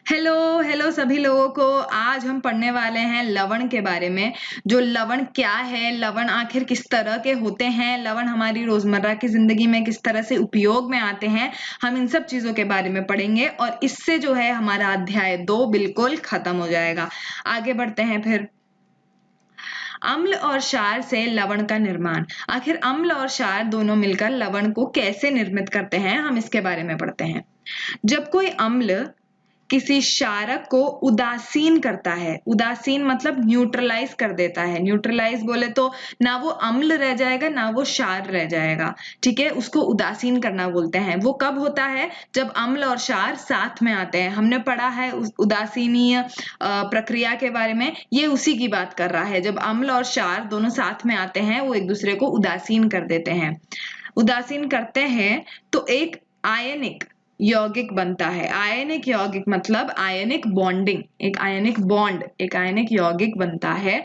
Hello hello सभी लोगों को। आज हम पढ़ने वाले हैं लवण के बारे में। जो लवण क्या है, लवण आखिर किस तरह के होते हैं, लवण हमारी रोजमर्रा की जिंदगी में किस तरह से उपयोग में आते हैं, हम इन सब चीजों के बारे में पढ़ेंगे और इससे जो है हमारा अध्याय 2 बिल्कुल खत्म हो जाएगा। आगे बढ़ते हैं फिर। अम्ल और क्षार से लवण का निर्माण। आखिर अम्ल और क्षार दोनों मिलकर लवण को कैसे निर्मित करते हैं, हम इसके बारे में पढ़ते हैं। जब कोई अम्ल किसी क्षारक को उदासीन करता है, उदासीन मतलब न्यूट्रलाइज कर देता है। न्यूट्रलाइज बोले तो ना वो अम्ल रह जाएगा ना वो क्षार रह जाएगा, ठीक है, उसको उदासीन करना बोलते हैं। वो कब होता है? जब अम्ल और क्षार साथ में आते हैं। हमने पढ़ा है उस उदासीनीय प्रक्रिया के बारे में, ये उसी की बात कर रहा है। जब अम्ल और क्षार दोनों साथ में आते हैं वो एक दूसरे को उदासीन कर देते हैं। उदासीन करते हैं तो एक आयनिक यौगिक बनता है। आयनिक यौगिक मतलब आयनिक बॉन्डिंग, एक आयनिक बॉन्ड, एक आयनिक यौगिक बनता है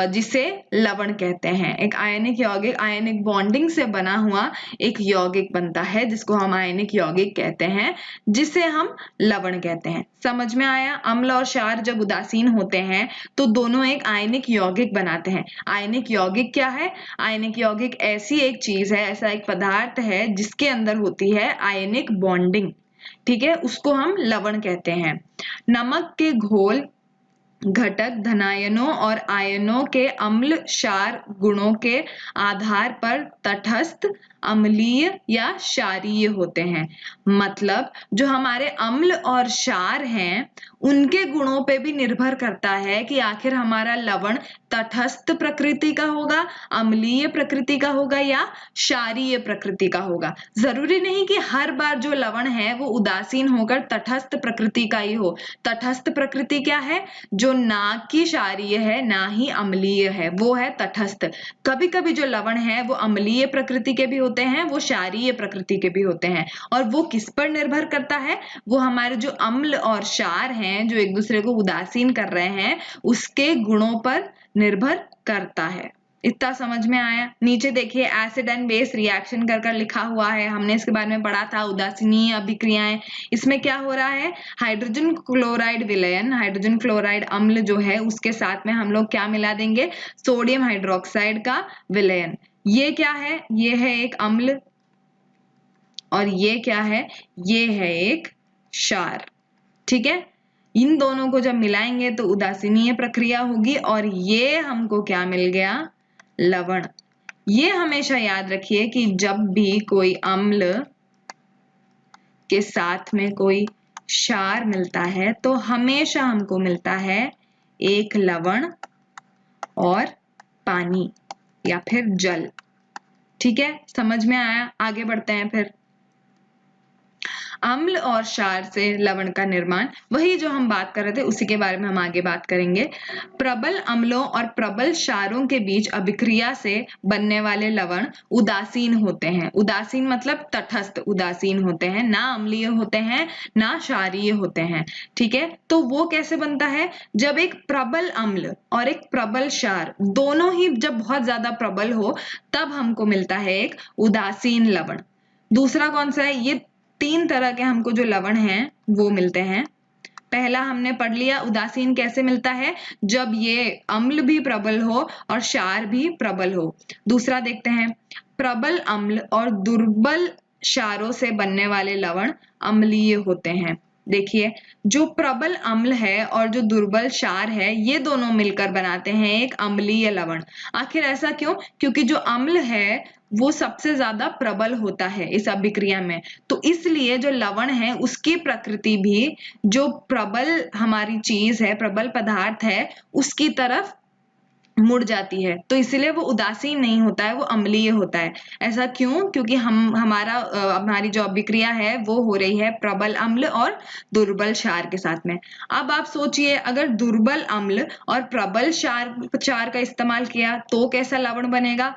जिसे लवण कहते हैं। एक आयनिक यौगिक आयनिक बॉन्डिंग से बना हुआ एक यौगिक बनता है जिसको हम आयनिक यौगिक कहते हैं, जिसे हम लवण कहते हैं। समझ में आया? अम्ल और क्षार जब उदासीन होते हैं तो दोनों एक आयनिक यौगिक बनाते हैं। आयनिक यौगिक क्या है? आयनिक यौगिक ऐसी एक चीज है, ऐसा एक पदार्थ है जिसके अंदर होती है आयनिक बॉन्डिंग, ठीक है, उसको हम लवण कहते हैं। नमक के घोल घटक धनायनों और आयनों के अम्ल क्षार गुणों के आधार पर तटस्थ, अम्लीय या क्षारीय होते हैं। मतलब जो हमारे अम्ल और क्षार हैं उनके गुणों पे भी निर्भर करता है कि आखिर हमारा लवण तटस्थ प्रकृति का होगा, अम्लीय प्रकृति का होगा या क्षारीय प्रकृति का होगा। जरूरी नहीं कि हर बार जो लवण है वो उदासीन होकर तटस्थ प्रकृति का ही हो। तटस्थ प्रकृति क्या है? जो ना कि क्षारीय है ना ही अम्लीय है, वो है तटस्थ। कभी कभी जो लवण है वो अम्लीय प्रकृति के भी होते हैं, वो क्षारीय प्रकृति के भी होते हैं। और वो किस पर निर्भर करता है? वो हमारे जो अम्ल और क्षार हैं जो एक दूसरे को उदासीन कर रहे हैं उसके गुणों पर निर्भर करता है। इतना समझ में आया? नीचे देखिए एसिड एंड बेस रिएक्शन कर लिखा हुआ है, हमने इसके बारे में पढ़ा था, उदासीनीय अभिक्रियाएं। इसमें क्या हो रहा है? हाइड्रोजन क्लोराइड विलयन, हाइड्रोजन क्लोराइड अम्ल जो है उसके साथ में हम लोग क्या मिला देंगे? सोडियम हाइड्रोक्साइड का विलयन। ये क्या है? ये है एक अम्ल और ये क्या है? ये है एक क्षार, ठीक है। इन दोनों को जब मिलाएंगे तो उदासीनीय प्रक्रिया होगी और ये हमको क्या मिल गया? लवण। ये हमेशा याद रखिए कि जब भी कोई अम्ल के साथ में कोई क्षार मिलता है तो हमेशा हमको मिलता है एक लवण और पानी या फिर जल, ठीक है। समझ में आया? आगे बढ़ते हैं फिर। अम्ल और क्षार से लवण का निर्माण, वही जो हम बात कर रहे थे उसी के बारे में हम आगे बात करेंगे। प्रबल अम्लों और प्रबल क्षारों के बीच अभिक्रिया से बनने वाले लवण उदासीन होते हैं। उदासीन मतलब तटस्थ उदासीन होते हैं, ना अम्लीय होते हैं ना क्षारीय होते हैं, ठीक है। तो वो कैसे बनता है? जब एक प्रबल अम्ल और एक प्रबल क्षार दोनों ही जब बहुत ज्यादा प्रबल हो तब हमको मिलता है एक उदासीन लवण। दूसरा कौन सा है? ये 3 तरह के हमको जो लवण हैं वो मिलते हैं। पहला हमने पढ़ लिया उदासीन कैसे मिलता है, जब ये अम्ल भी प्रबल हो और क्षार भी प्रबल हो। दूसरा देखते हैं, प्रबल अम्ल और दुर्बल क्षारों से बनने वाले लवण अम्लीय होते हैं। देखिए जो प्रबल अम्ल है और जो दुर्बल क्षार है ये दोनों मिलकर बनाते हैं एक अम्लीय लवण। आखिर ऐसा क्यों? क्योंकि जो अम्ल है वो सबसे ज्यादा प्रबल होता है इस अभिक्रिया में, तो इसलिए जो लवण है उसकी प्रकृति भी जो प्रबल हमारी चीज है, प्रबल पदार्थ है, उसकी तरफ मुड़ जाती है। तो इसलिए वो उदासीन नहीं होता है, वो अम्लीय होता है। ऐसा क्यों? क्योंकि हमारी जो अभिक्रिया है वो हो रही है प्रबल अम्ल और दुर्बल क्षार के साथ में। अब आप सोचिए अगर दुर्बल अम्ल और प्रबल क्षार का इस्तेमाल किया तो कैसा लवण बनेगा?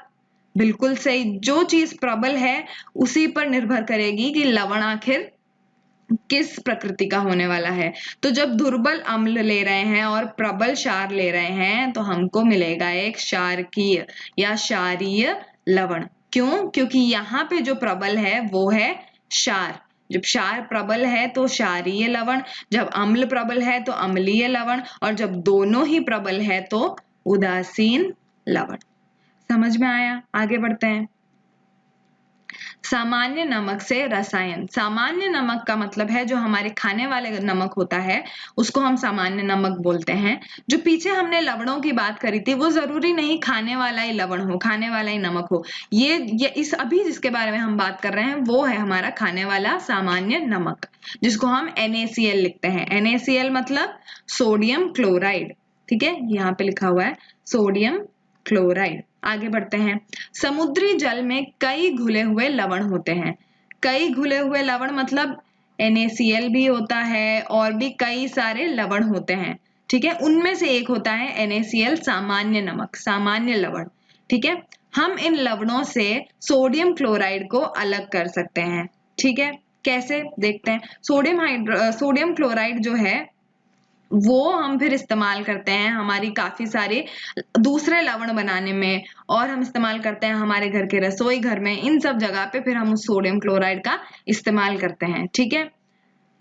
बिल्कुल सही, जो चीज प्रबल है उसी पर निर्भर करेगी कि लवण आखिर किस प्रकृति का होने वाला है। तो जब दुर्बल अम्ल ले रहे हैं और प्रबल क्षार ले रहे हैं तो हमको मिलेगा एक क्षारकीय या क्षारीय लवण। क्यों? क्योंकि यहाँ पे जो प्रबल है वो है क्षार, जब क्षार प्रबल है तो क्षारीय लवण, जब अम्ल प्रबल है तो अम्लीय लवण, और जब दोनों ही प्रबल है तो उदासीन लवण। समझ में आया? आगे बढ़ते हैं। सामान्य नमक से रसायन। सामान्य नमक का मतलब है जो हमारे खाने वाले नमक होता है उसको हम सामान्य नमक बोलते हैं। जो पीछे हमने लवणों की बात करी थी वो जरूरी नहीं खाने वाला ही लवण हो, खाने वाला ही नमक हो। ये इस अभी जिसके बारे में हम बात कर रहे हैं वो है हमारा खाने वाला सामान्य नमक, जिसको हम NaCl लिखते हैं। NaCl मतलब सोडियम क्लोराइड। ठीक है, यहाँ पे लिखा हुआ है सोडियम क्लोराइड। आगे बढ़ते हैं। समुद्री जल में कई घुले हुए लवण होते हैं। कई घुले हुए लवण मतलब NaCl भी होता है और भी कई सारे लवण होते हैं। ठीक है, उनमें से एक होता है NaCl सामान्य नमक, सामान्य लवण। ठीक है, हम इन लवणों से सोडियम क्लोराइड को अलग कर सकते हैं। ठीक है, कैसे देखते हैं। सोडियम क्लोराइड जो है वो हम फिर इस्तेमाल करते हैं हमारी काफी सारे दूसरे लवण बनाने में, और हम इस्तेमाल करते हैं हमारे घर के रसोई घर में, इन सब जगह पे फिर हम उस सोडियम क्लोराइड का इस्तेमाल करते हैं। ठीक है,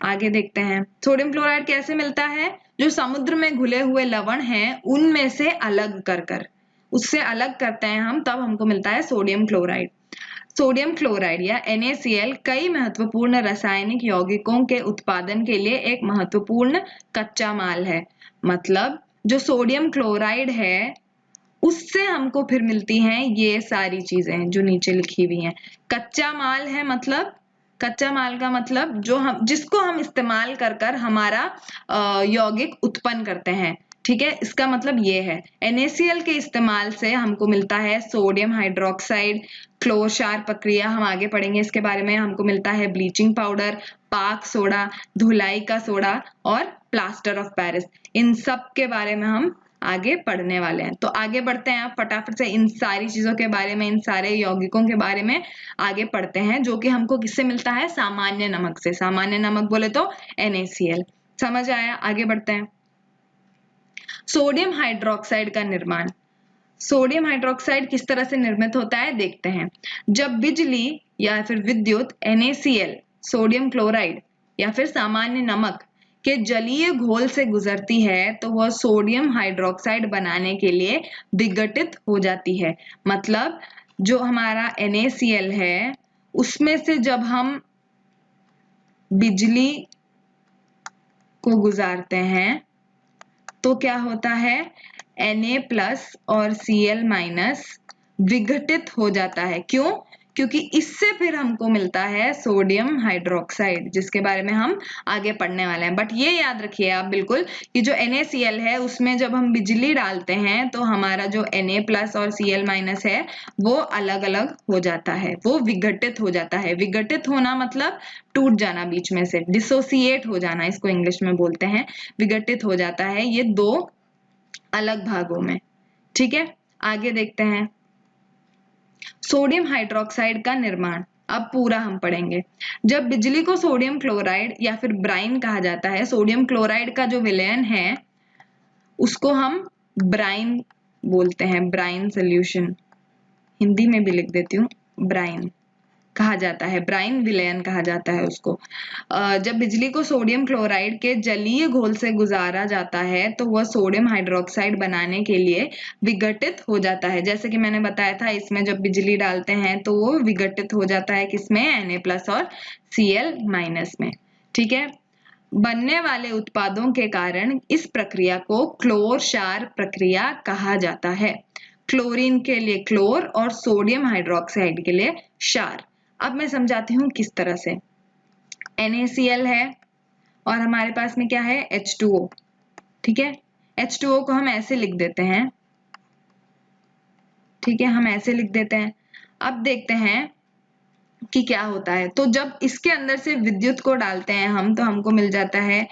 आगे देखते हैं। सोडियम क्लोराइड कैसे मिलता है? जो समुद्र में घुले हुए लवण हैं उनमें से अलग कर उससे अलग करते हैं हम, तब हमको मिलता है सोडियम क्लोराइड। सोडियम क्लोराइड या NaCl कई महत्वपूर्ण रासायनिक यौगिकों के उत्पादन के लिए एक महत्वपूर्ण कच्चा माल है। मतलब जो सोडियम क्लोराइड है उससे हमको फिर मिलती हैं ये सारी चीजें जो नीचे लिखी हुई हैं। कच्चा माल है मतलब, कच्चा माल का मतलब जो हम जिसको हम इस्तेमाल कर हमारा यौगिक उत्पन्न करते हैं। ठीक है, इसका मतलब ये है NaCl के इस्तेमाल से हमको मिलता है सोडियम हाइड्रोक्साइड, क्लोर क्षार प्रक्रिया हम आगे पढ़ेंगे इसके बारे में, हमको मिलता है ब्लीचिंग पाउडर, पाक सोडा, धुलाई का सोडा और प्लास्टर ऑफ पेरिस। इन सब के बारे में हम आगे पढ़ने वाले हैं। तो आगे बढ़ते हैं, आप फटाफट से इन सारी चीजों के बारे में, इन सारे यौगिकों के बारे में आगे पढ़ते हैं, जो कि हमको किससे मिलता है? सामान्य नमक से। सामान्य नमक बोले तो NaCl। समझ आया? आगे बढ़ते हैं। सोडियम हाइड्रोक्साइड का निर्माण। सोडियम हाइड्रोक्साइड किस तरह से निर्मित होता है देखते हैं। जब बिजली या फिर विद्युत NaCl, सोडियम क्लोराइड या फिर सामान्य नमक के जलीय घोल से गुजरती है तो वह सोडियम हाइड्रोक्साइड बनाने के लिए विघटित हो जाती है। मतलब जो हमारा NaCl है उसमें से जब हम बिजली को गुजारते हैं तो क्या होता है? Na+ और Cl- विघटित हो जाता है। क्यों? क्योंकि इससे फिर हमको मिलता है सोडियम हाइड्रोक्साइड, जिसके बारे में हम आगे पढ़ने वाले हैं। बट ये याद रखिए आप बिल्कुल कि जो NaCl है उसमें जब हम बिजली डालते हैं तो हमारा जो Na+ और Cl- है वो अलग अलग हो जाता है, वो विघटित हो जाता है। विघटित होना मतलब टूट जाना, बीच में से डिसोसिएट हो जाना, इसको इंग्लिश में बोलते हैं। विघटित हो जाता है ये दो अलग भागों में। ठीक है, आगे देखते हैं। सोडियम हाइड्रोक्साइड का निर्माण अब पूरा हम पढ़ेंगे। जब बिजली को सोडियम क्लोराइड या फिर ब्राइन कहा जाता है, सोडियम क्लोराइड का जो विलयन है उसको हम ब्राइन बोलते हैं। ब्राइन सॉल्यूशन, हिंदी में भी लिख देती हूँ, ब्राइन कहा जाता है, ब्राइन विलयन कहा जाता है उसको। जब बिजली को सोडियम क्लोराइड के जलीय घोल से गुजारा जाता है तो वह सोडियम हाइड्रोक्साइड बनाने के लिए विघटित हो जाता है। जैसे कि मैंने बताया था, इसमें जब बिजली डालते हैं तो वो विघटित हो जाता है किसमें? Na+ और Cl- में। ठीक है, बनने वाले उत्पादों के कारण इस प्रक्रिया को क्लोर क्षार प्रक्रिया कहा जाता है। क्लोरीन के लिए क्लोर और सोडियम हाइड्रोक्साइड के लिए क्षार। अब मैं समझाती हूँ किस तरह से। NaCl है और हमारे पास में क्या है? H2O। ठीक है, H2O को हम ऐसे लिख देते हैं। ठीक है, हम ऐसे लिख देते हैं। अब देखते हैं कि क्या होता है। तो जब इसके अंदर से विद्युत को डालते हैं हम तो हमको मिल जाता है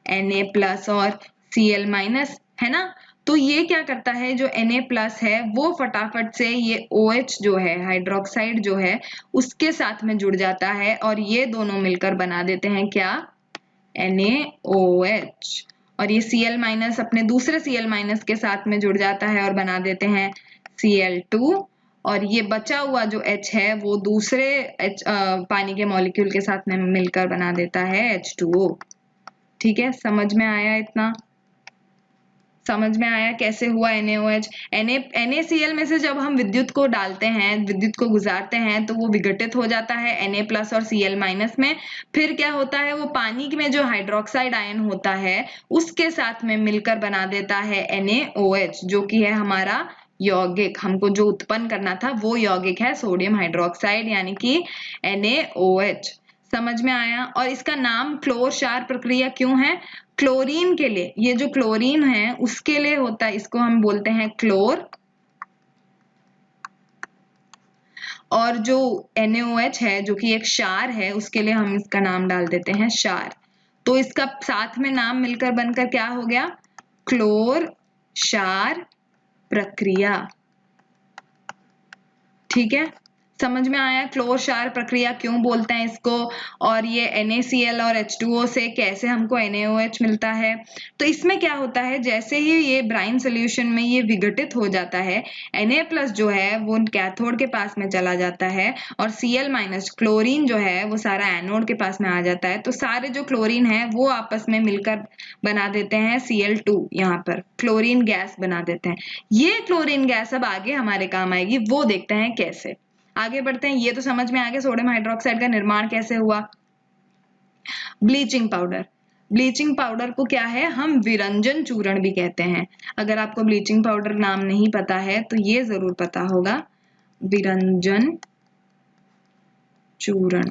Na+ और Cl-, है ना। तो ये क्या करता है, जो Na+ है वो फटाफट से ये OH जो है, हाइड्रोक्साइड जो है, उसके साथ में जुड़ जाता है और ये दोनों मिलकर बना देते हैं क्या? NaOH। और ये Cl- अपने दूसरे Cl- के साथ में जुड़ जाता है और बना देते हैं Cl2 और ये बचा हुआ जो H है वो दूसरे पानी के मॉलिक्यूल के साथ में मिलकर बना देता है H2O। ठीक है, समझ में आया? इतना समझ में आया कैसे हुआ NaOH? NaCl में से जब हम विद्युत को डालते हैं, विद्युत को गुजारते हैं, तो वो विघटित हो जाता है Na+ और Cl- में। फिर क्या होता है, वो पानी में जो हाइड्रोक्साइड आयन होता है उसके साथ में मिलकर बना देता है NaOH, जो कि है हमारा यौगिक। हमको जो उत्पन्न करना था वो यौगिक है सोडियम हाइड्रोक्साइड, यानी कि NaOH। समझ में आया? और इसका नाम क्लोर क्षार प्रक्रिया क्यों है? क्लोरीन के लिए, ये जो क्लोरीन है उसके लिए होता है, इसको हम बोलते हैं क्लोर। और जो NaOH है जो कि एक क्षार है, उसके लिए हम इसका नाम डाल देते हैं क्षार। तो इसका साथ में नाम मिलकर बनकर क्या हो गया? क्लोर क्षार प्रक्रिया। ठीक है, समझ में आया क्लोर क्षार प्रक्रिया क्यों बोलते हैं इसको, और ये NaCl और H2O से कैसे हमको NaOH मिलता है। तो इसमें क्या होता है, जैसे ही ये ब्राइन सोल्यूशन में ये विघटित हो जाता है, Na+ जो है वो कैथोड के पास में चला जाता है, और Cl- क्लोरीन जो है वो सारा एनोड के पास में आ जाता है। तो सारे जो क्लोरीन है वो आपस में मिलकर बना देते हैं Cl2, यहाँ पर क्लोरीन गैस बना देते हैं। ये क्लोरीन गैस अब आगे हमारे काम आएगी, वो देखते हैं कैसे। आगे बढ़ते हैं। ये तो समझ में आ गया सोडियम हाइड्रोक्साइड का निर्माण कैसे हुआ। ब्लीचिंग पाउडर, ब्लीचिंग पाउडर को क्या है, हम विरंजन चूर्ण भी कहते हैं। अगर आपको ब्लीचिंग पाउडर नाम नहीं पता है तो ये जरूर पता होगा, विरंजन चूर्ण।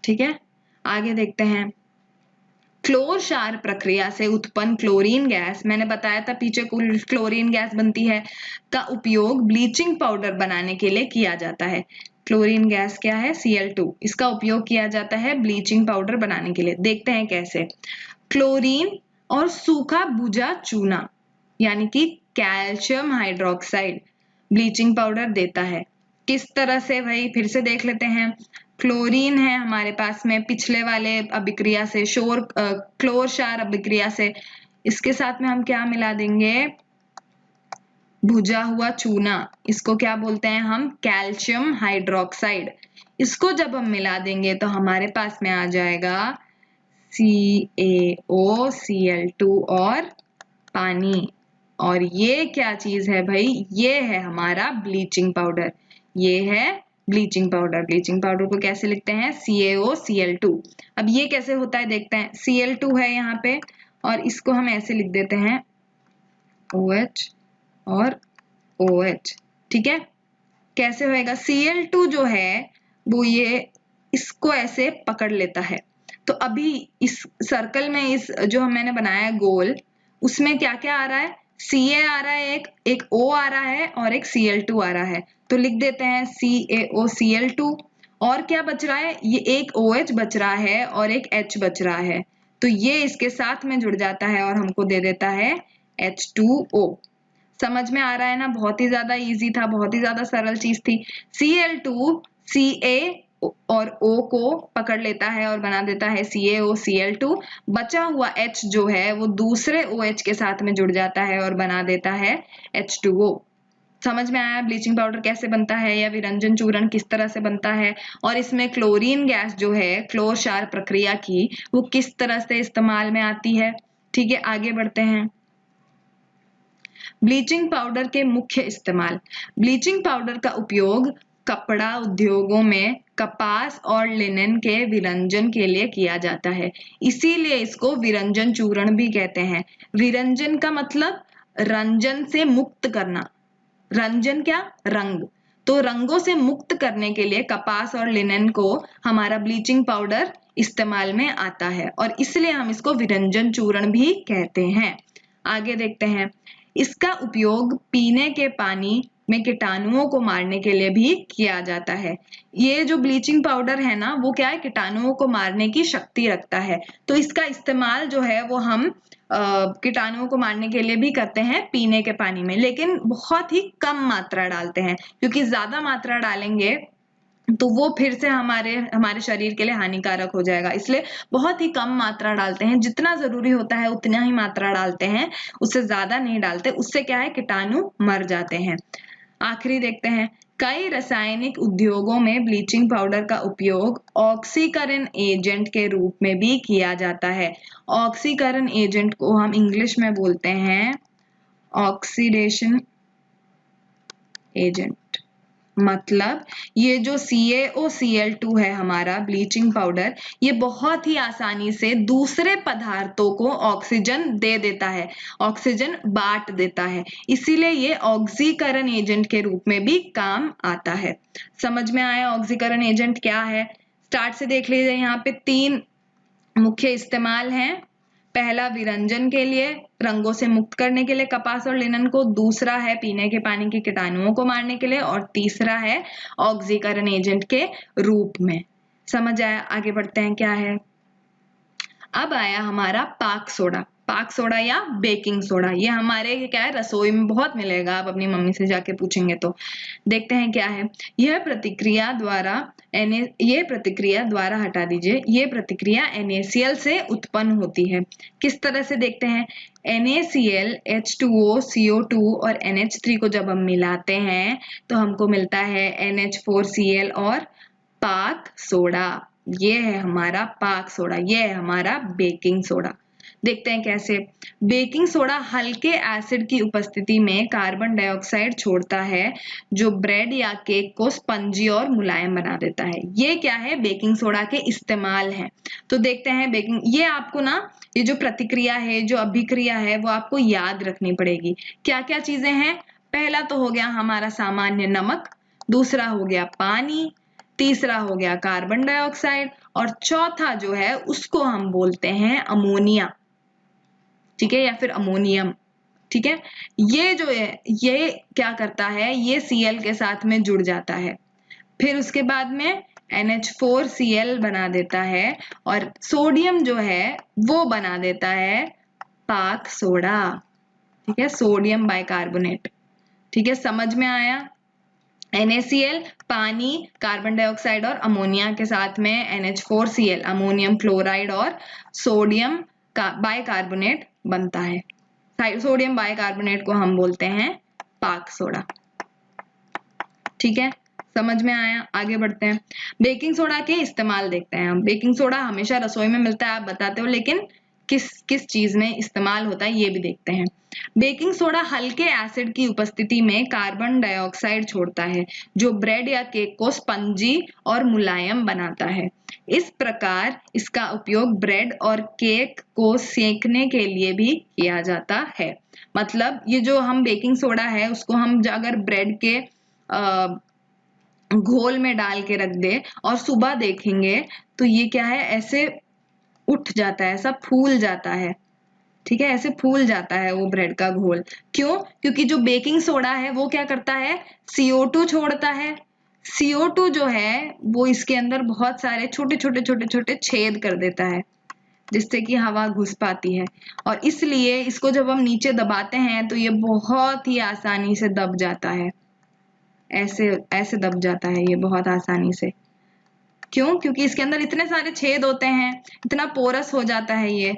ठीक है, आगे देखते हैं। क्लोर क्षार प्रक्रिया से उत्पन्न क्लोरीन गैस, मैंने बताया था पीछे क्लोरीन गैस बनती है, का उपयोग ब्लीचिंग पाउडर बनाने के लिए किया जाता है। क्लोरीन गैस क्या है, Cl2, इसका उपयोग किया जाता है ब्लीचिंग पाउडर बनाने के लिए। देखते हैं कैसे। क्लोरीन और सूखा भुजा चूना यानी कि कैल्शियम हाइड्रोक्साइड ब्लीचिंग पाउडर देता है। किस तरह से भाई, फिर से देख लेते हैं। क्लोरीन है हमारे पास में पिछले वाले अभिक्रिया से, क्लोर क्षार अभिक्रिया से, इसके साथ में हम क्या मिला देंगे, भुजा हुआ चूना। इसको क्या बोलते हैं हम, कैल्शियम हाइड्रोक्साइड। इसको जब हम मिला देंगे तो हमारे पास में आ जाएगा CaOCl2 और पानी। और ये क्या चीज है भाई, ये है हमारा ब्लीचिंग पाउडर। ये है ब्लीचिंग पाउडर। ब्लीचिंग पाउडर को कैसे लिखते हैं, CaOCl2। अब ये कैसे होता है देखते हैं। Cl2 है यहाँ पे, और इसको हम ऐसे लिख देते हैं OH और OH। ठीक है, कैसे होएगा, Cl2 जो है वो ये इसको ऐसे पकड़ लेता है। तो अभी इस सर्कल में, इस जो मैंने बनाया है गोल, उसमें क्या क्या आ रहा है, Ca आ रहा है, एक O आ रहा है और एक Cl2 आ रहा है। तो लिख देते हैं CaOCl2। और क्या बच रहा है, ये एक OH बच रहा है और एक H बच रहा है। तो ये इसके साथ में जुड़ जाता है और हमको दे देता है H2O। समझ में आ रहा है ना, बहुत ही ज्यादा इजी था, बहुत ही ज्यादा सरल चीज थी। Cl2 Ca और O को पकड़ लेता है और बना देता है CaOCl2। बचा हुआ H जो है वो दूसरे OH के साथ में जुड़ जाता है और बना देता है H2O। समझ में आया ब्लीचिंग पाउडर कैसे बनता है, या विरंजन चूर्ण किस तरह से बनता है, और इसमें क्लोरीन गैस जो है क्लोर क्षार प्रक्रिया की, वो किस तरह से इस्तेमाल में आती है। ठीक है, आगे बढ़ते हैं। ब्लीचिंग पाउडर के मुख्य इस्तेमाल। ब्लीचिंग पाउडर का उपयोग कपड़ा उद्योगों में कपास और लिनन के विरंजन के लिए किया जाता है, इसीलिए इसको विरंजन चूर्ण भी कहते हैं। विरंजन का मतलब रंजन से मुक्त करना। रंजन क्या, रंग। तो रंगों से मुक्त करने के लिए कपास और लिनन को हमारा ब्लीचिंग पाउडर इस्तेमाल में आता है, और इसलिए हम इसको विरंजन चूर्ण भी कहते हैं। आगे देखते हैं। इसका उपयोग पीने के पानी में कीटाणुओं को मारने के लिए भी किया जाता है। ये जो ब्लीचिंग पाउडर है ना, वो क्या है, कीटाणुओं को मारने की शक्ति रखता है। तो इसका इस्तेमाल जो है वो हम कीटाणुओं को मारने के लिए भी करते हैं पीने के पानी में, लेकिन बहुत ही कम मात्रा डालते हैं, क्योंकि ज्यादा मात्रा डालेंगे तो वो फिर से हमारे शरीर के लिए हानिकारक हो जाएगा। इसलिए बहुत ही कम मात्रा डालते हैं, जितना जरूरी होता है उतना ही मात्रा डालते हैं, उससे ज्यादा नहीं डालते। उससे क्या है, कीटाणु मर जाते हैं। आखिरी देखते हैं, कई रासायनिक उद्योगों में ब्लीचिंग पाउडर का उपयोग ऑक्सीकरण एजेंट के रूप में भी किया जाता है। ऑक्सीकरण एजेंट को हम इंग्लिश में बोलते हैं ऑक्सीडेशन एजेंट। मतलब ये जो CaOCl2 है हमारा ब्लीचिंग पाउडर, ये बहुत ही आसानी से दूसरे पदार्थों को ऑक्सीजन दे देता है, ऑक्सीजन बांट देता है, इसीलिए ये ऑक्सीकरण एजेंट के रूप में भी काम आता है। समझ में आया ऑक्सीकरण एजेंट क्या है? स्टार्ट से देख लीजिए, यहाँ पे 3 मुख्य इस्तेमाल हैं। पहला विरंजन के लिए, रंगों से मुक्त करने के लिए कपास और लिनन को, दूसरा है पीने के पानी के कीटाणुओं को मारने के लिए, और तीसरा है ऑक्सीकरण एजेंट के रूप में। समझ आया? आगे बढ़ते हैं, क्या है? अब आया हमारा पाक सोडा। पाक सोडा या बेकिंग सोडा, ये हमारे क्या है, रसोई में बहुत मिलेगा, आप अपनी मम्मी से जाके पूछेंगे तो। देखते हैं क्या है। यह प्रतिक्रिया द्वारा हटा दीजिए, ये प्रतिक्रिया NaCl से उत्पन्न होती है। किस तरह से देखते हैं? NaCl, H2O, CO2 और NH3 को जब हम मिलाते हैं तो हमको मिलता है NH4Cl और पाक सोडा। ये है हमारा पाक सोडा, ये है हमारा बेकिंग सोडा। देखते हैं कैसे। बेकिंग सोडा हल्के एसिड की उपस्थिति में कार्बन डाइऑक्साइड छोड़ता है, जो ब्रेड या केक को स्पंजी और मुलायम बना देता है। ये क्या है, बेकिंग सोडा के इस्तेमाल हैं। तो देखते हैं बेकिंग, ये आपको ना, ये जो प्रतिक्रिया है, जो अभिक्रिया है, वो आपको याद रखनी पड़ेगी। क्या क्या चीजें हैं? पहला तो हो गया हमारा सामान्य नमक, दूसरा हो गया पानी, तीसरा हो गया कार्बन डाइऑक्साइड, और चौथा जो है उसको हम बोलते हैं अमोनिया, ठीक है, या फिर अमोनियम। ठीक है, ये जो है, ये क्या करता है, ये Cl के साथ में जुड़ जाता है, फिर उसके बाद में NH4Cl बना देता है, और सोडियम जो है वो बना देता है पाक सोडा। ठीक है, सोडियम बाइकार्बोनेट। ठीक है, समझ में आया? NaCl पानी, कार्बन डाइऑक्साइड और अमोनिया के साथ में NH4Cl अमोनियम क्लोराइड और सोडियम का बाइकार्बोनेट बनता है। सोडियम बाइकार्बोनेट को हम बोलते हैं पाक सोडा। ठीक है, समझ में आया? आगे बढ़ते हैं, बेकिंग सोडा के इस्तेमाल देखते हैं हम। बेकिंग सोडा हमेशा रसोई में मिलता है, आप बताते हो, लेकिन किस किस चीज में इस्तेमाल होता है ये भी देखते हैं। बेकिंग सोडा हल्के एसिड की उपस्थिति में कार्बन डाइऑक्साइड छोड़ता है, जो ब्रेड या केक को स्पंजी और मुलायम बनाता है। इस प्रकार इसका उपयोग ब्रेड और केक को सेकने के लिए भी किया जाता है। मतलब ये जो हम बेकिंग सोडा है उसको हम अगर ब्रेड के घोल में डाल के रख दे और सुबह देखेंगे तो ये क्या है, ऐसे उठ जाता है, सब फूल जाता है। ठीक है, ऐसे फूल जाता है वो ब्रेड का घोल। क्यों? क्योंकि जो बेकिंग सोडा है वो क्या करता है, CO2 छोड़ता है। CO2 जो है वो इसके अंदर बहुत सारे छोटे छोटे छोटे छोटे छेद कर देता है, जिससे कि हवा घुस पाती है, और इसलिए इसको जब हम नीचे दबाते हैं तो ये बहुत ही आसानी से दब जाता है। ऐसे ऐसे दब जाता है ये बहुत आसानी से। क्यों? क्योंकि इसके अंदर इतने सारे छेद होते हैं, इतना पोरस हो जाता है ये।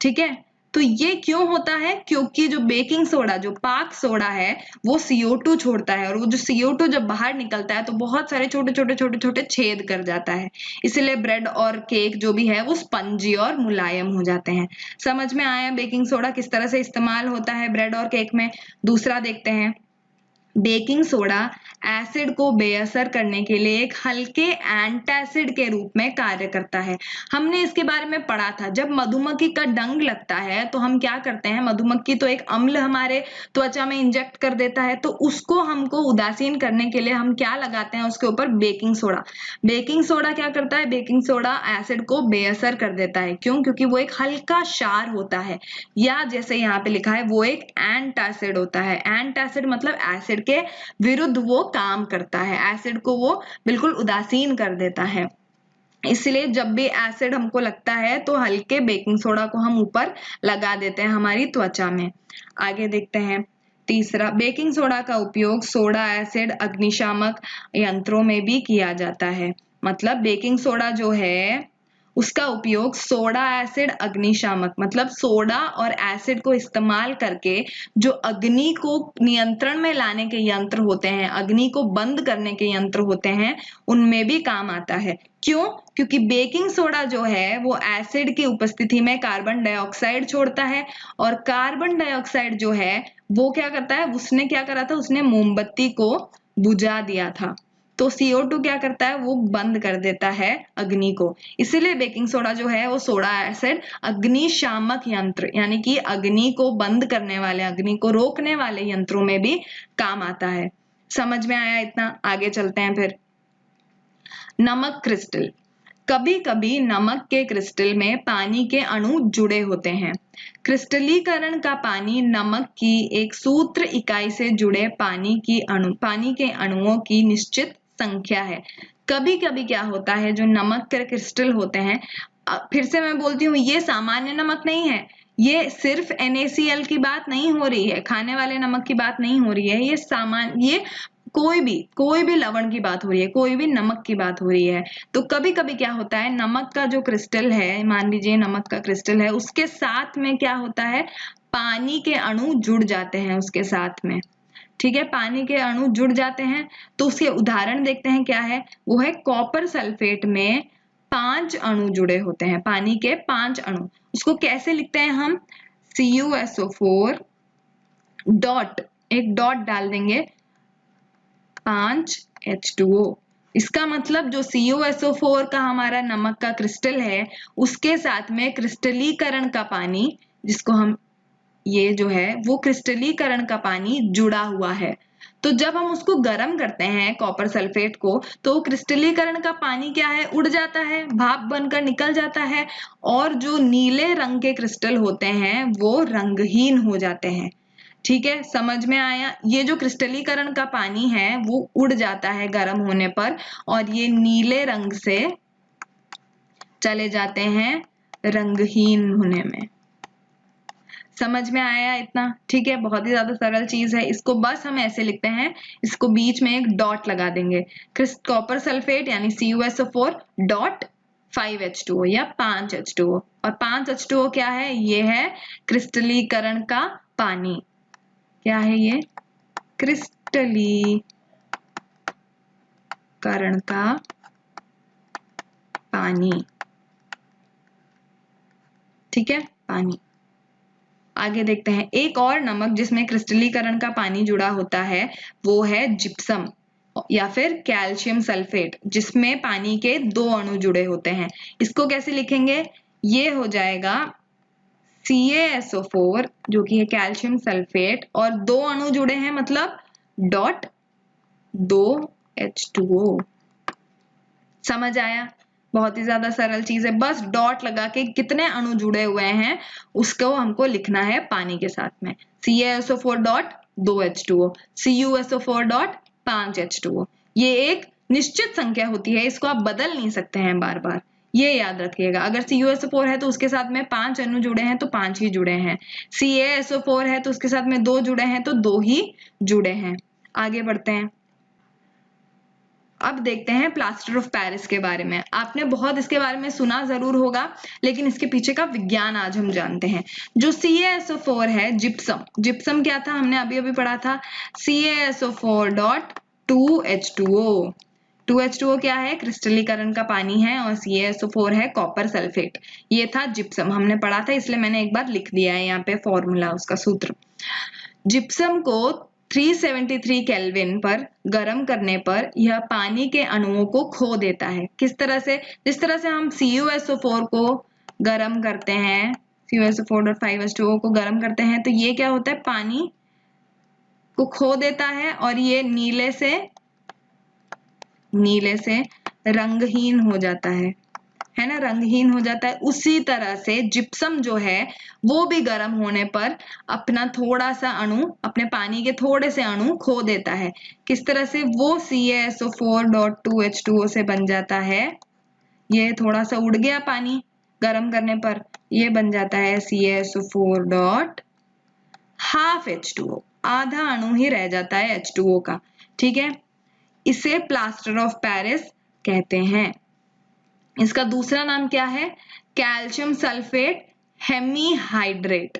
ठीक है, तो ये क्यों होता है? क्योंकि जो बेकिंग सोडा, जो पाक सोडा है, वो CO2 छोड़ता है, और वो जो CO2 जब बाहर निकलता है तो बहुत सारे छोटे छोटे छोटे छोटे छेद कर जाता है, इसलिए ब्रेड और केक जो भी है वो स्पंजी और मुलायम हो जाते हैं। समझ में आया बेकिंग सोडा किस तरह से इस्तेमाल होता है ब्रेड और केक में? दूसरा देखते हैं, बेकिंग सोडा एसिड को बेअसर करने के लिए एक हल्के एंटासिड के रूप में कार्य करता है। हमने इसके बारे में पढ़ा था, जब मधुमक्खी का डंक लगता है तो हम क्या करते हैं, मधुमक्खी तो एक अम्ल हमारे त्वचा में इंजेक्ट कर देता है, तो उसको हमको उदासीन करने के लिए हम क्या लगाते हैं उसके ऊपर, बेकिंग सोडा। बेकिंग सोडा क्या करता है, बेकिंग सोडा एसिड को बेअसर कर देता है। क्यों? क्योंकि वो एक हल्का क्षार होता है, या जैसे यहाँ पे लिखा है वो एक एंटासिड होता है। एंटासिड मतलब एसिड के विरुद्ध वो काम करता है, एसिड को वो बिल्कुल उदासीन कर देता है। इसलिए जब भी एसिड हमको लगता है तो हल्के बेकिंग सोडा को हम ऊपर लगा देते हैं हमारी त्वचा में। आगे देखते हैं, तीसरा, बेकिंग सोडा का उपयोग सोडा एसिड अग्निशामक यंत्रों में भी किया जाता है। मतलब बेकिंग सोडा जो है उसका उपयोग सोडा एसिड अग्निशामक मतलब सोडा और एसिड को इस्तेमाल करके जो अग्नि को नियंत्रण में लाने के यंत्र होते हैं, अग्नि को बंद करने के यंत्र होते हैं, उनमें भी काम आता है। क्यों? क्योंकि बेकिंग सोडा जो है वो एसिड की उपस्थिति में कार्बन डाइऑक्साइड छोड़ता है और कार्बन डाइऑक्साइड जो है वो क्या करता है, उसने क्या करा था, उसने मोमबत्ती को बुझा दिया था। तो CO2 क्या करता है, वो बंद कर देता है अग्नि को। इसीलिए बेकिंग सोडा जो है वो सोडा एसिड अग्निशामक यंत्र यानी कि अग्नि को बंद करने वाले, अग्नि को रोकने वाले यंत्रों में भी काम आता है। समझ में आया इतना? आगे चलते हैं फिर। नमक क्रिस्टल। कभी कभी नमक के क्रिस्टल में पानी के अणु जुड़े होते हैं। क्रिस्टलीकरण का पानी नमक की एक सूत्र इकाई से जुड़े पानी के अणुओं की निश्चित संख्या है। कभी कभी क्या होता है, जो नमक के क्रिस्टल होते हैं, फिर से मैं बोलती हूँ, ये सामान्य नमक नहीं है, ये सिर्फ NaCl की बात नहीं हो रही है, खाने वाले नमक की बात नहीं हो रही है, ये कोई भी लवण की बात हो रही है, कोई भी नमक की बात हो रही है। तो कभी कभी क्या होता है, नमक का जो क्रिस्टल है, मान लीजिए नमक का क्रिस्टल है, उसके साथ में क्या होता है, पानी के अणु जुड़ जाते हैं उसके साथ में। ठीक है, पानी के अणु जुड़ जाते हैं। तो उसके उदाहरण देखते हैं क्या है, वो है कॉपर सल्फेट में 5 अणु जुड़े होते हैं, पानी के 5 अणु। उसको कैसे लिखते हैं हम, CuSO4 डॉट, एक डॉट डाल देंगे, 5H2O। इसका मतलब जो CuSO4 का हमारा नमक का क्रिस्टल है, उसके साथ में क्रिस्टलीकरण का पानी, जिसको हम ये जो है वो क्रिस्टलीकरण का पानी जुड़ा हुआ है। तो जब हम उसको गर्म करते हैं कॉपर सल्फेट को, तो क्रिस्टलीकरण का पानी क्या है, उड़ जाता है, भाप बनकर निकल जाता है, और जो नीले रंग के क्रिस्टल होते हैं वो रंगहीन हो जाते हैं। ठीक है, समझ में आया? ये जो क्रिस्टलीकरण का पानी है वो उड़ जाता है गर्म होने पर, और ये नीले रंग से चले जाते हैं रंगहीन होने में। समझ में आया इतना? ठीक है, बहुत ही ज्यादा सरल चीज है। इसको बस हम ऐसे लिखते हैं, इसको बीच में एक डॉट लगा देंगे, कॉपर सल्फेट यानी CuSO4 डॉट 5H2O या 5H2O। और 5H2O क्या है, ये है क्रिस्टलीकरण का पानी। क्या है ये, क्रिस्टलीकरण का पानी। ठीक है, पानी। आगे देखते हैं, एक और नमक जिसमें क्रिस्टलीकरण का पानी जुड़ा होता है वो है जिप्सम या फिर कैल्शियम सल्फेट, जिसमें पानी के 2 अणु जुड़े होते हैं। इसको कैसे लिखेंगे, ये हो जाएगा CaSO4 जो कि है कैल्शियम सल्फेट, और 2 अणु जुड़े हैं मतलब डॉट 2H2O। समझ आया? बहुत ही ज्यादा सरल चीज है, बस डॉट लगा के कितने अणु जुड़े हुए हैं उसको हमको लिखना है पानी के साथ में। CaSO4 dot 2H2O, CuSO4 dot 5H2O। ये एक निश्चित संख्या होती है, इसको आप बदल नहीं सकते हैं बार बार, ये याद रखिएगा। अगर CuSO4 है तो उसके साथ में 5 अणु जुड़े हैं तो 5 ही जुड़े हैं, CaSO4 है तो उसके साथ में 2 जुड़े हैं तो 2 ही जुड़े हैं। आगे बढ़ते हैं, अब देखते हैं प्लास्टर ऑफ पेरिस के बारे में। आपने बहुत इसके बारे में सुना जरूर होगा, लेकिन इसके पीछे का विज्ञान आज हम जानते हैं। जो CaSO4 है, जिप्सम क्या था, हमने अभी अभी पढ़ा था, CaSO4 डॉट 2H2O। 2H2O क्या है, क्रिस्टलीकरण का पानी है, और CaSO4 है कॉपर सल्फेट। ये था जिप्सम, हमने पढ़ा था, इसलिए मैंने एक बार लिख दिया है यहाँ पे फॉर्मूला, उसका सूत्र। जिप्सम को 373 केल्विन पर गर्म करने पर यह पानी के अणुओं को खो देता है। किस तरह से, जिस तरह से हम CuSO4 को गर्म करते हैं, CuSO4.5H2O को गर्म करते हैं, तो ये क्या होता है, पानी को खो देता है और ये नीले से रंगहीन हो जाता है ना, रंगहीन हो जाता है। उसी तरह से जिप्सम जो है वो भी गर्म होने पर अपना थोड़ा सा अणु, अपने पानी के थोड़े से अणु खो देता है। किस तरह से, वो CaSO4.2H2O से बन जाता है, ये थोड़ा सा उड़ गया पानी गर्म करने पर, ये बन जाता है CaSO4.12H2O। आधा अणु ही रह जाता है H2O का। ठीक है, इसे प्लास्टर ऑफ पेरिस कहते हैं। इसका दूसरा नाम क्या है? Calcium sulphate hemihydrate.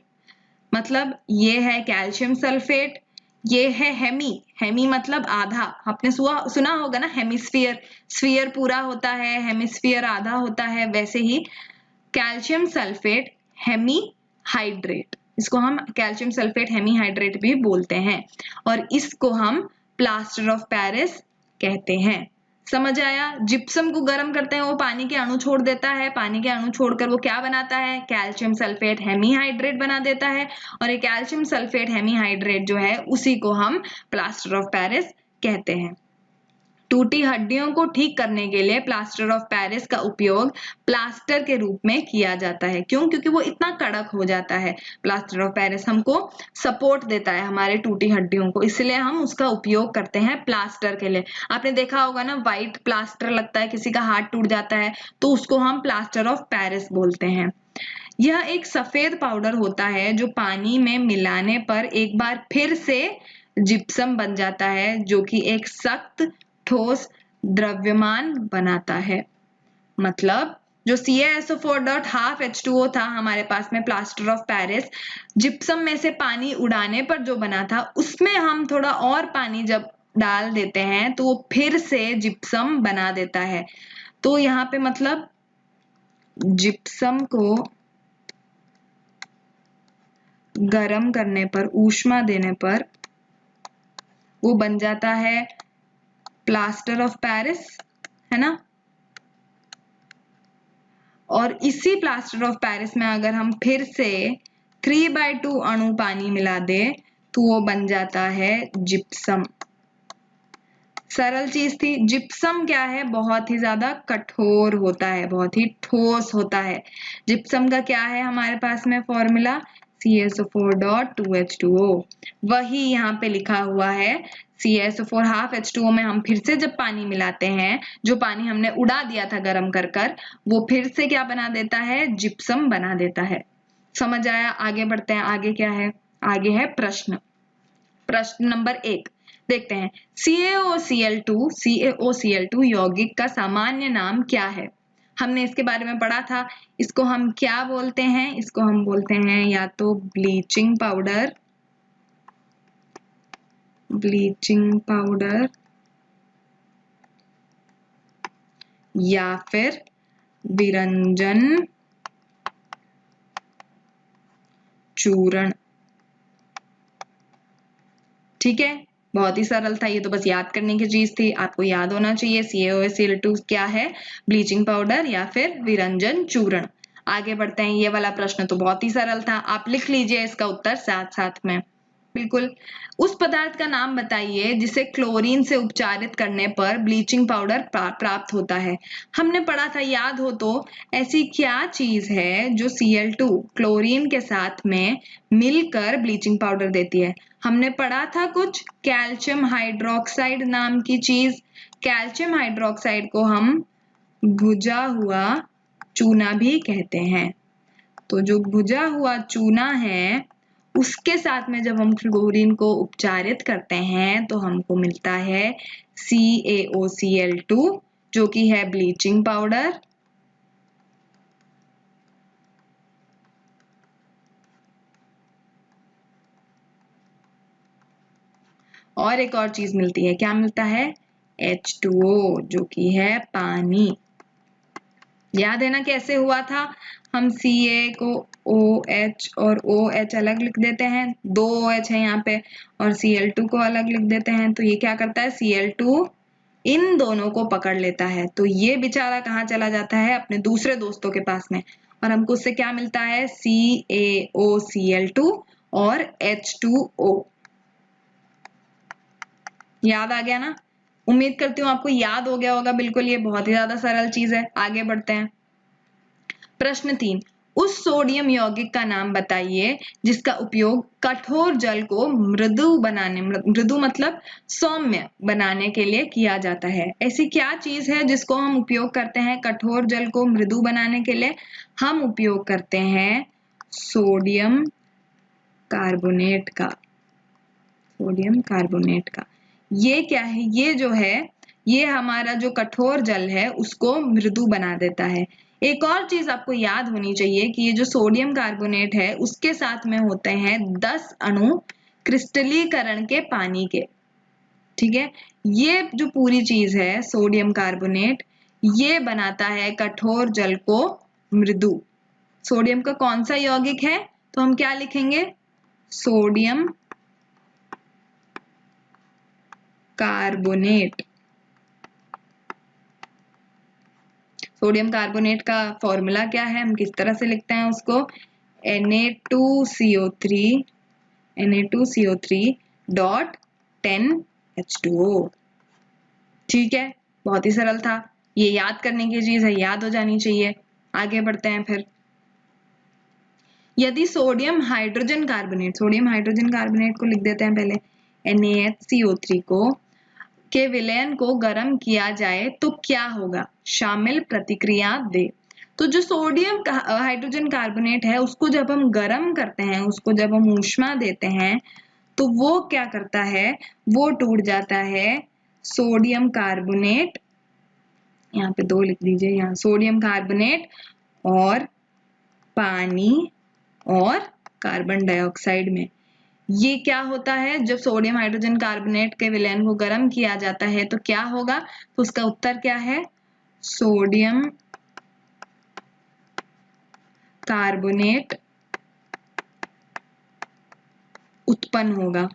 मतलब ये है कैल्शियम सल्फेट, ये है हेमी मतलब आधा। आपने सुना होगा ना, हेमिस्फीयर, स्फीयर पूरा होता है, हेमिस्फीयर आधा होता है, वैसे ही कैल्शियम सल्फेट हेमीहाइड्रेट, इसको हम कैल्शियम सल्फेट हेमीहाइड्रेट भी बोलते हैं, और इसको हम प्लास्टर ऑफ पेरिस कहते हैं। समझ आया? जिप्सम को गर्म करते हैं, वो पानी के अणु छोड़ देता है, पानी के अणु छोड़कर वो क्या बनाता है? कैल्शियम सल्फेट हेमीहाइड्रेट बना देता है, और ये कैल्शियम सल्फेट हेमीहाइड्रेट जो है उसी को हम प्लास्टर ऑफ पेरिस कहते हैं। टूटी हड्डियों को ठीक करने के लिए प्लास्टर ऑफ पेरिस का उपयोग प्लास्टर के रूप में किया जाता है। क्यों? क्योंकि वो इतना कड़क हो जाता है। प्लास्टर ऑफ पेरिस हमको सपोर्ट देता है हमारे टूटी हड्डियों को, इसलिए हम उसका उपयोग करते हैं प्लास्टर के लिए। आपने देखा होगा ना, व्हाइट प्लास्टर लगता है, किसी का हाथ टूट जाता है तो उसको हम प्लास्टर ऑफ पेरिस बोलते हैं। यह एक सफेद पाउडर होता है जो पानी में मिलाने पर एक बार फिर से जिप्सम बन जाता है, जो कि एक सख्त ठोस द्रव्यमान बनाता है। मतलब जो CaSO4.12H2O था हमारे पास में प्लास्टर ऑफ पेरिस, जिप्सम में से पानी उड़ाने पर जो बना था, उसमें हम थोड़ा और पानी जब डाल देते हैं तो वो फिर से जिप्सम बना देता है। तो यहाँ पे मतलब जिप्सम को गरम करने पर, ऊष्मा देने पर वो बन जाता है प्लास्टर ऑफ पेरिस, है ना। और इसी प्लास्टर ऑफ पेरिस में अगर हम फिर से 3/2 अणु पानी मिला दे तो वो बन जाता है जिप्सम। सरल चीज थी। जिप्सम क्या है? बहुत ही ज्यादा कठोर होता है, बहुत ही ठोस होता है। जिप्सम का क्या है हमारे पास में फॉर्मूला? CaSO4.2H2O। वही यहाँ पे लिखा हुआ है। CaSO4 हाफ H2O में हम फिर से जब पानी मिलाते हैं, जो पानी हमने उड़ा दिया था गरम कर कर, वो फिर से क्या बना देता है? जिप्सम बना देता है। समझ आया? आगे बढ़ते हैं। आगे क्या है? आगे है प्रश्न नंबर 1। देखते हैं, CaOCl2 यौगिक का सामान्य नाम क्या है? हमने इसके बारे में पढ़ा था। इसको हम क्या बोलते हैं? इसको हम बोलते हैं या तो ब्लीचिंग पाउडर या फिर विरंजन चूर्ण। ठीक है, बहुत ही सरल था ये, तो बस याद करने की चीज थी। आपको याद होना चाहिए CaOCl2 क्या है? ब्लीचिंग पाउडर या फिर विरंजन चूर्ण। आगे बढ़ते हैं। ये वाला प्रश्न तो बहुत ही सरल था, आप लिख लीजिए इसका उत्तर साथ साथ में। बिल्कुल। उस पदार्थ का नाम बताइए जिसे क्लोरीन से उपचारित करने पर ब्लीचिंग पाउडर प्राप्त होता है। हमने पढ़ा था, याद हो तो, ऐसी क्या चीज है जो Cl2 क्लोरीन के साथ में मिलकर ब्लीचिंग पाउडर देती है? हमने पढ़ा था कुछ कैल्शियम हाइड्रोक्साइड नाम की चीज। कैल्शियम हाइड्रोक्साइड को हम भुजा हुआ चूना भी कहते हैं। तो जो भुजा हुआ चूना है उसके साथ में जब हम क्लोरीन को उपचारित करते हैं तो हमको मिलता है CaOCl2, जो कि है ब्लीचिंग पाउडर। और एक और चीज मिलती है, क्या मिलता है? H2O, जो कि है पानी। याद है ना कैसे हुआ था? हम Ca को OH और OH अलग लिख देते हैं, 2 OH है यहाँ पे, और Cl2 को अलग लिख देते हैं। तो ये क्या करता है? Cl2 इन दोनों को पकड़ लेता है, तो ये बेचारा कहाँ चला जाता है? अपने दूसरे दोस्तों के पास में, और हमको उससे क्या मिलता है? CaOCl2 और H2O। याद आ गया ना? उम्मीद करती हूँ आपको याद हो गया होगा। बिल्कुल, ये बहुत ही ज्यादा सरल चीज है। आगे बढ़ते हैं। प्रश्न 3। उस सोडियम यौगिक का नाम बताइए जिसका उपयोग कठोर जल को मृदु मतलब सौम्य बनाने के लिए किया जाता है। ऐसी क्या चीज है जिसको हम उपयोग करते हैं कठोर जल को मृदु बनाने के लिए? हम उपयोग करते हैं सोडियम कार्बोनेट का। सोडियम कार्बोनेट का। ये क्या है, ये जो है ये हमारा जो कठोर जल है उसको मृदु बना देता है। एक और चीज आपको याद होनी चाहिए कि ये जो सोडियम कार्बोनेट है उसके साथ में होते हैं 10 अणु क्रिस्टलीकरण के पानी के। ठीक है, ये जो पूरी चीज है सोडियम कार्बोनेट ये बनाता है कठोर जल को मृदु। सोडियम का कौन सा यौगिक है, तो हम क्या लिखेंगे, सोडियम कार्बोनेट। सोडियम कार्बोनेट का फॉर्मूला क्या है, हम किस तरह से लिखते हैं उसको, Na2CO3 डॉट 10H2O। ठीक है, बहुत ही सरल था, ये याद करने की चीज है, याद हो जानी चाहिए। आगे बढ़ते हैं फिर। यदि सोडियम हाइड्रोजन कार्बोनेट को लिख देते हैं पहले, NaHCO3 के विलयन को गर्म किया जाए तो क्या होगा, शामिल प्रतिक्रिया दे। तो जो सोडियम हाइड्रोजन कार्बोनेट है उसको जब हम गर्म करते हैं, उसको जब हम ऊष्मा देते हैं तो वो क्या करता है, वो टूट जाता है सोडियम कार्बोनेट, यहाँ पे 2 लिख दीजिए, यहाँ सोडियम कार्बोनेट और पानी और कार्बन डाइऑक्साइड में। ये क्या होता है, जब सोडियम हाइड्रोजन कार्बोनेट के विलयन को गर्म किया जाता है तो क्या होगा, तो उसका उत्तर क्या है, सोडियम कार्बोनेट उत्पन्न होगा।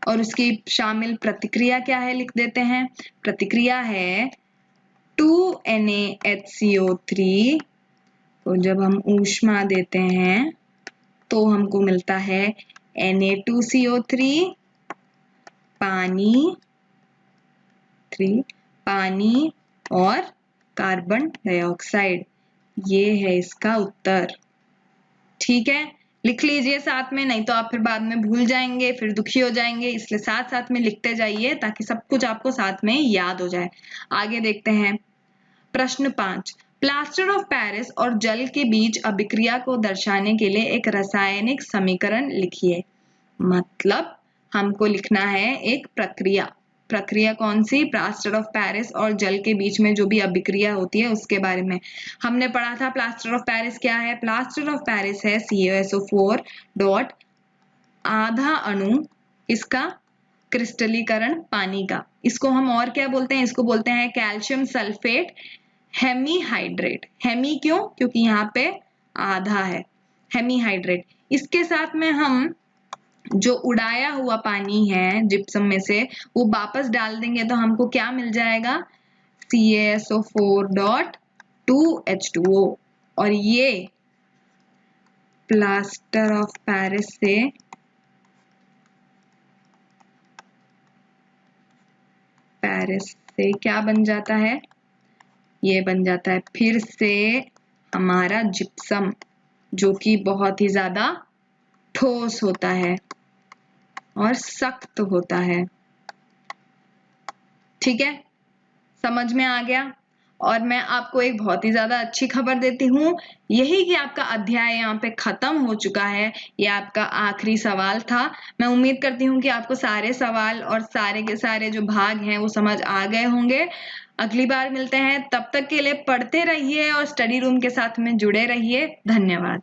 और उसकी शामिल प्रतिक्रिया क्या है, लिख देते हैं, प्रतिक्रिया है 2NaHCO3 को जब हम ऊष्मा देते हैं तो हमको मिलता है Na2CO3 पानी और कार्बन डाइऑक्साइड। ये है इसका उत्तर। ठीक है, लिख लीजिए साथ में, नहीं तो आप फिर बाद में भूल जाएंगे, फिर दुखी हो जाएंगे, इसलिए साथ साथ में लिखते जाइए ताकि सब कुछ आपको साथ में याद हो जाए। आगे देखते हैं प्रश्न 5, प्लास्टर ऑफ पेरिस और जल के बीच अभिक्रिया को दर्शाने के लिए एक रासायनिक समीकरण लिखिए। मतलब हमको लिखना है एक प्रक्रिया कौन सी, प्लास्टर ऑफ पेरिस और जल के बीच में जो भी अभिक्रिया होती है उसके बारे में हमने पढ़ा था। प्लास्टर ऑफ पेरिस क्या है, प्लास्टर ऑफ पेरिस है CaSO4 डॉट आधा अणु इसका क्रिस्टलीकरण पानी का। इसको हम और क्या बोलते हैं, इसको बोलते हैं कैल्शियम सल्फेट हेमीहाइड्रेट। हेमी क्यों, क्योंकि यहाँ पे आधा है, हेमीहाइड्रेट। इसके साथ में हम जो उड़ाया हुआ पानी है जिप्सम में से वो वापस डाल देंगे तो हमको क्या मिल जाएगा, CaSO4 डॉट 2H2O। और ये प्लास्टर ऑफ पेरिस से क्या बन जाता है, ये बन जाता है फिर से हमारा जिप्सम, जो कि बहुत ही ज्यादा ठोस होता है और सख्त होता है। ठीक है, समझ में आ गया। और मैं आपको एक बहुत ही ज्यादा अच्छी खबर देती हूँ, यही कि आपका अध्याय यहाँ पे खत्म हो चुका है। ये आपका आखिरी सवाल था। मैं उम्मीद करती हूँ कि आपको सारे सवाल और सारे के सारे जो भाग हैं वो समझ आ गए होंगे। अगली बार मिलते हैं, तब तक के लिए पढ़ते रहिए और स्टडी रूम के साथ में जुड़े रहिए। धन्यवाद।